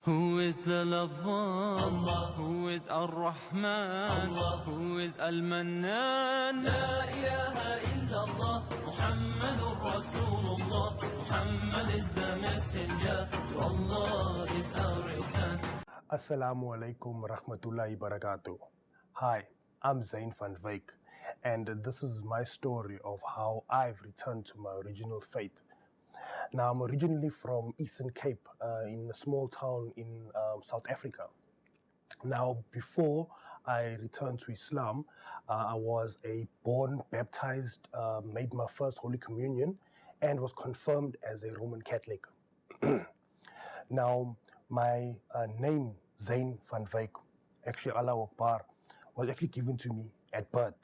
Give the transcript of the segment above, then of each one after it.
Who is the lover? Allah. Who is Ar-Rahman? Allah. Who is Al-Mannan? La ilaha illallah. Muhammadur Rasulullah. Muhammad is the messenger. To Allah is our return. Assalamu alaikum rahmatullahi barakatuh. Hi, I'm Zain Van Wyk, and this is my story of how I've returned to my original faith. Now, I'm originally from Eastern Cape, in a small town in South Africa. Now, before I returned to Islam, I was a born, baptized, made my first Holy Communion, and was confirmed as a Roman Catholic. Now, my name, Zain Van Wyk, actually Allah Akbar, was actually given to me at birth.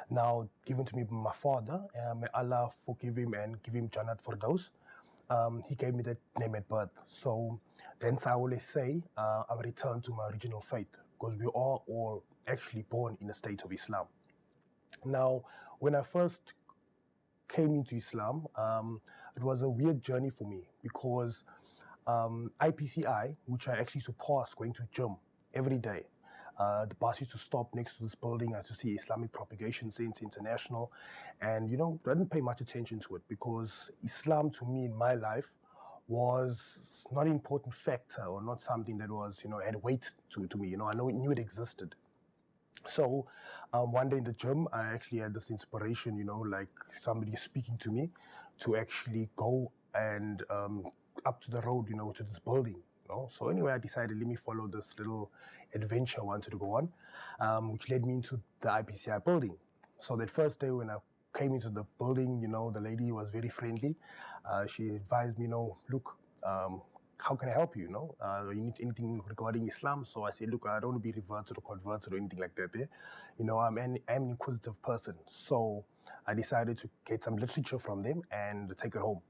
Now, given to me by my father, may Allah forgive him and give him Jannat Firdaus. He gave me that name at birth. So, hence I always say, I return to my original faith, because we are all actually born in a state of Islam. Now, when I first came into Islam, it was a weird journey for me, because IPCI, which I actually surpassed going to gym every day. The bus used to stop next to this building. I had to see Islamic Propagation Center International. And, I didn't pay much attention to it, because Islam to me in my life was not an important factor, or not something that was, had weight to me. I knew it existed. So one day in the gym, I actually had this inspiration, like somebody speaking to me to actually go and up to the road, to this building. So anyway, I decided, let me follow this little adventure I wanted to go on, which led me into the IPCI building. So that first day when I came into the building, the lady was very friendly. She advised me, look, how can I help you? You need anything regarding Islam? So I said, look, I don't want to be reverted or converted or anything like that. I'm an inquisitive person. So I decided to get some literature from them and take it home.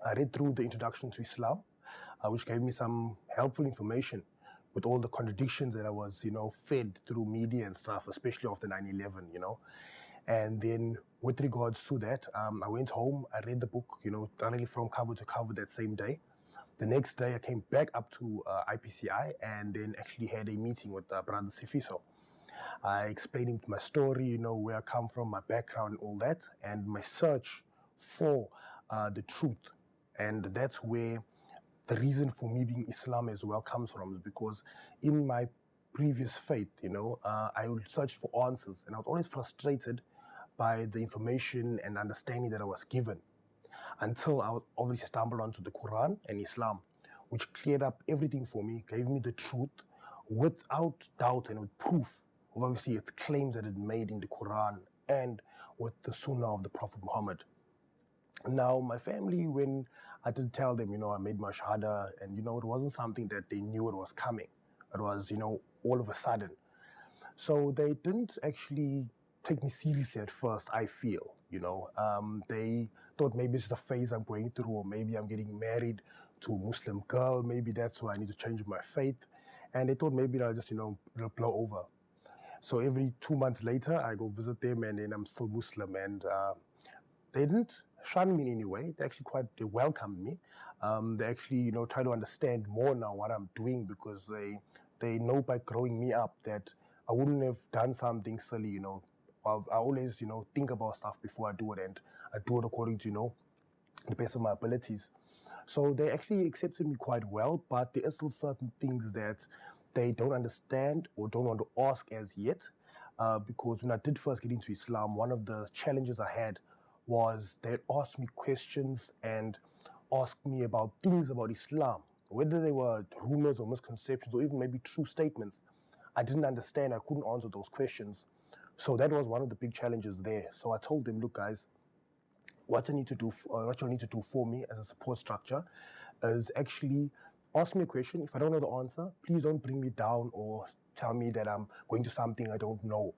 I read through the Introduction to Islam, which gave me some helpful information with all the contradictions that I was, fed through media and stuff, especially after 9/11, And then with regards to that, I went home, I read the book, thoroughly from cover to cover that same day. The next day, I came back up to IPCI and then actually had a meeting with Brother Sifiso. I explained him my story, where I come from, my background and all that, and my search for the truth. And that's where the reason for me being Islam as well comes from, is because in my previous faith, I would search for answers, and I was always frustrated by the information and understanding that I was given, until I obviously stumbled onto the Quran and Islam, which cleared up everything for me, gave me the truth without doubt and with proof of obviously its claims that it made in the Quran and with the Sunnah of the Prophet Muhammad. Now, my family, when I did tell them, I made my shahada, and, it wasn't something that they knew it was coming. It was, all of a sudden. So they didn't actually take me seriously at first, I feel, They thought maybe it's the phase I'm going through, or maybe I'm getting married to a Muslim girl. Maybe that's why I need to change my faith. And they thought maybe I'll just, it'll blow over. So every 2 months later, I go visit them, and then I'm still Muslim. And they didn't shun me in any way. They welcomed me. They actually, try to understand more now what I'm doing, because they know by growing me up that I wouldn't have done something silly, I always, think about stuff before I do it, and I do it according to, the best of my abilities. So they actually accepted me quite well, but there are still certain things that they don't understand or don't want to ask as yet, because when I did first get into Islam, one of the challenges I had was they'd ask me questions and ask me about things about Islam, whether they were rumors or misconceptions or even maybe true statements. I didn't understand. I couldn't answer those questions. So that was one of the big challenges there. So I told them, look, guys, what you need to do for me as a support structure is actually ask me a question. If I don't know the answer, please don't bring me down or tell me that I'm going to something I don't know.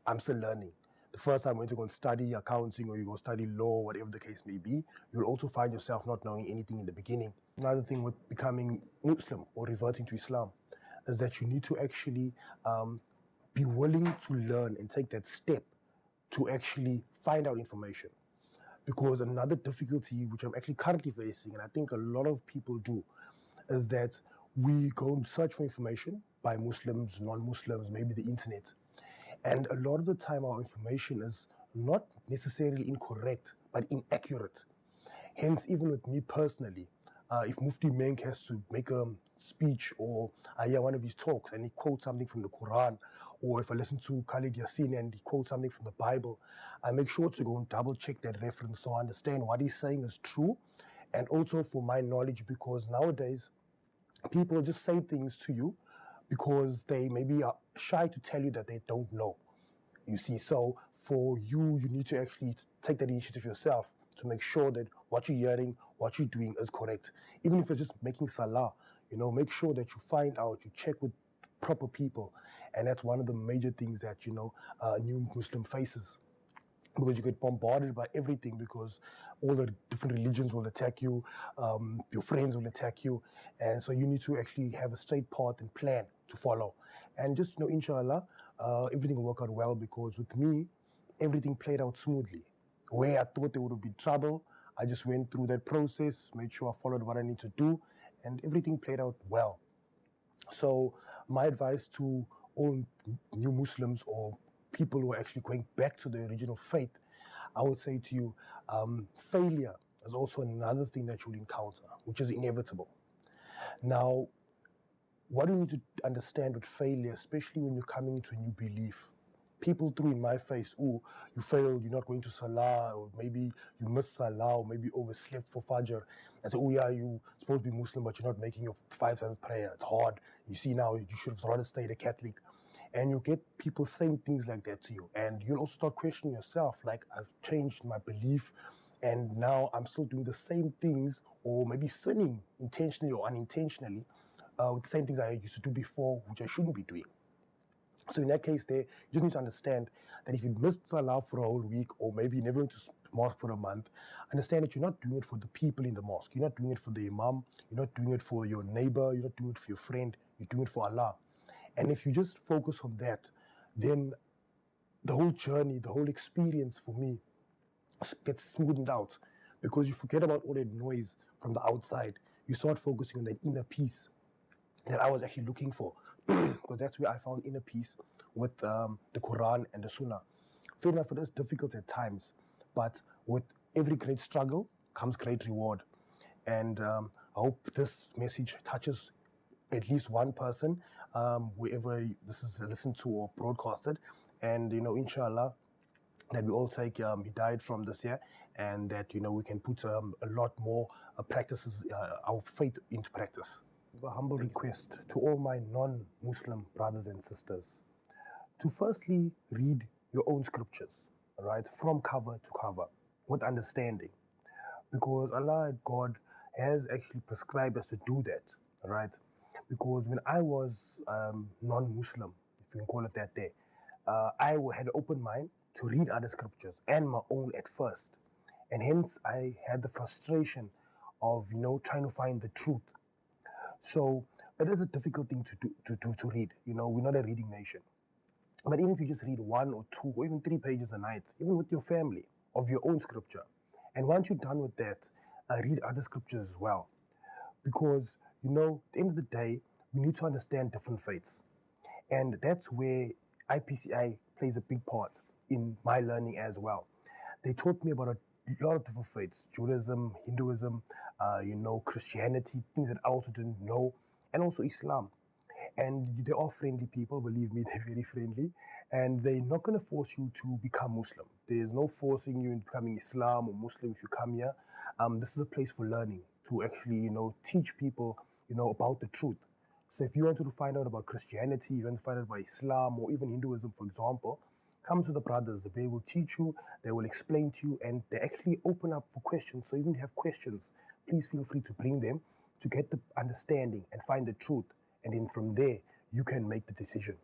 I'm still learning. The first time when you go and study accounting, or you go study law, whatever the case may be, you'll also find yourself not knowing anything in the beginning. Another thing with becoming Muslim or reverting to Islam is that you need to actually be willing to learn and take that step to actually find out information. Because another difficulty which I'm actually currently facing, and I think a lot of people do, is that we go and search for information by Muslims, non-Muslims, maybe the internet. And a lot of the time our information is not necessarily incorrect, but inaccurate. Hence, even with me personally, if Mufti Menk has to make a speech or I hear one of his talks and he quotes something from the Quran, or if I listen to Khalid Yassin and he quotes something from the Bible, I make sure to go and double check that reference so I understand what he's saying is true, and also for my knowledge, because nowadays people just say things to you because they maybe are shy to tell you that they don't know. You see, so for you, you need to actually take that initiative yourself to make sure that what you're hearing, what you're doing is correct. Even if you're just making salah, make sure that you find out, you check with proper people. And that's one of the major things that, a new Muslim faces. Because you get bombarded by everything, because all the different religions will attack you, your friends will attack you. And so you need to actually have a straight path and plan to follow. And just, inshallah, everything will work out well, because with me, everything played out smoothly. Where I thought there would have been trouble, I just went through that process, made sure I followed what I need to do, and everything played out well. So my advice to all new Muslims or people who are actually going back to the original faith, I would say to you, failure is also another thing that you'll encounter, which is inevitable. Now, what you need to understand with failure, especially when you're coming into a new belief, people threw in my face, oh, you failed, you're not going to Salah, or maybe you missed Salah, or maybe overslept for Fajr. And say, oh yeah, you're supposed to be Muslim, but you're not making your 5 times prayer. It's hard. You see now, you should have rather stayed a Catholic. And you get people saying things like that to you. And you'll also start questioning yourself, like, I've changed my belief, and now I'm still doing the same things, or maybe sinning intentionally or unintentionally, with the same things I used to do before, which I shouldn't be doing. So in that case there, you just need to understand that if you missed Salah for a whole week, or maybe you never went to mosque for a month, understand that you're not doing it for the people in the mosque. You're not doing it for the imam. You're not doing it for your neighbor. You're not doing it for your friend. You're doing it for Allah. And if you just focus on that, then the whole journey, the whole experience for me gets smoothed out, because you forget about all that noise from the outside. You start focusing on that inner peace that I was actually looking for, because that's where I found inner peace with the Quran and the Sunnah. Fair enough, it is difficult at times, but with every great struggle comes great reward. And I hope this message touches at least one person, wherever this is listened to or broadcasted. And, inshallah, that we all take hidayat from this year, and that, we can put a lot more practices, our faith into practice. A humble request to all my non-Muslim brothers and sisters to firstly read your own scriptures, right, from cover to cover, with understanding, because Allah and God has actually prescribed us to do that, right? Because when I was non-Muslim, if you can call it that day, I had an open mind to read other scriptures and my own at first, and hence I had the frustration of trying to find the truth. So it is a difficult thing to read. We're not a reading nation. But even if you just read 1 or 2 or even 3 pages a night, even with your family, of your own scripture, and once you're done with that, read other scriptures as well. Because, at the end of the day, we need to understand different faiths. And that's where IPCI plays a big part in my learning as well. They taught me about a lot of different faiths: Judaism, Hinduism, Christianity, things that I also didn't know, and also Islam. And they are friendly people, believe me, they're very friendly. And they're not going to force you to become Muslim. There's no forcing you into becoming Islam or Muslim if you come here. This is a place for learning, to actually, teach people, about the truth. So if you wanted to find out about Christianity, you want to find out about Islam or even Hinduism, for example, come to the brothers. They will teach you, they will explain to you, and they actually open up for questions. So even if you have questions, please feel free to bring them to get the understanding and find the truth. And then from there, you can make the decision.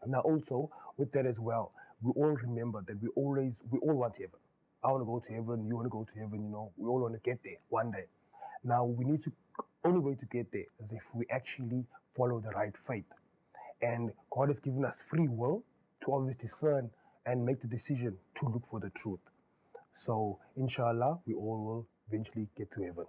Now also, with that as well, we all remember that we all want heaven. I want to go to heaven, you want to go to heaven, we all want to get there one day. Now we need to, only way to get there is if we actually follow the right faith. And God has given us free will to obviously discern and make the decision to look for the truth. So inshallah, we all will eventually get to heaven.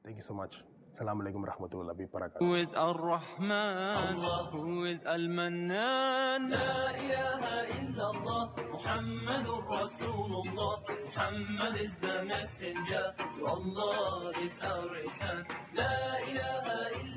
Thank you so much. Assalamu alaikum warahmatullahi wabarakatuh. Who is Ar-Rahman? Who is Al-Mannan? La ilaha illallah, Muhammadur Rasulullah. Muhammad is the messenger, to Allah is our return. La ilaha illallah.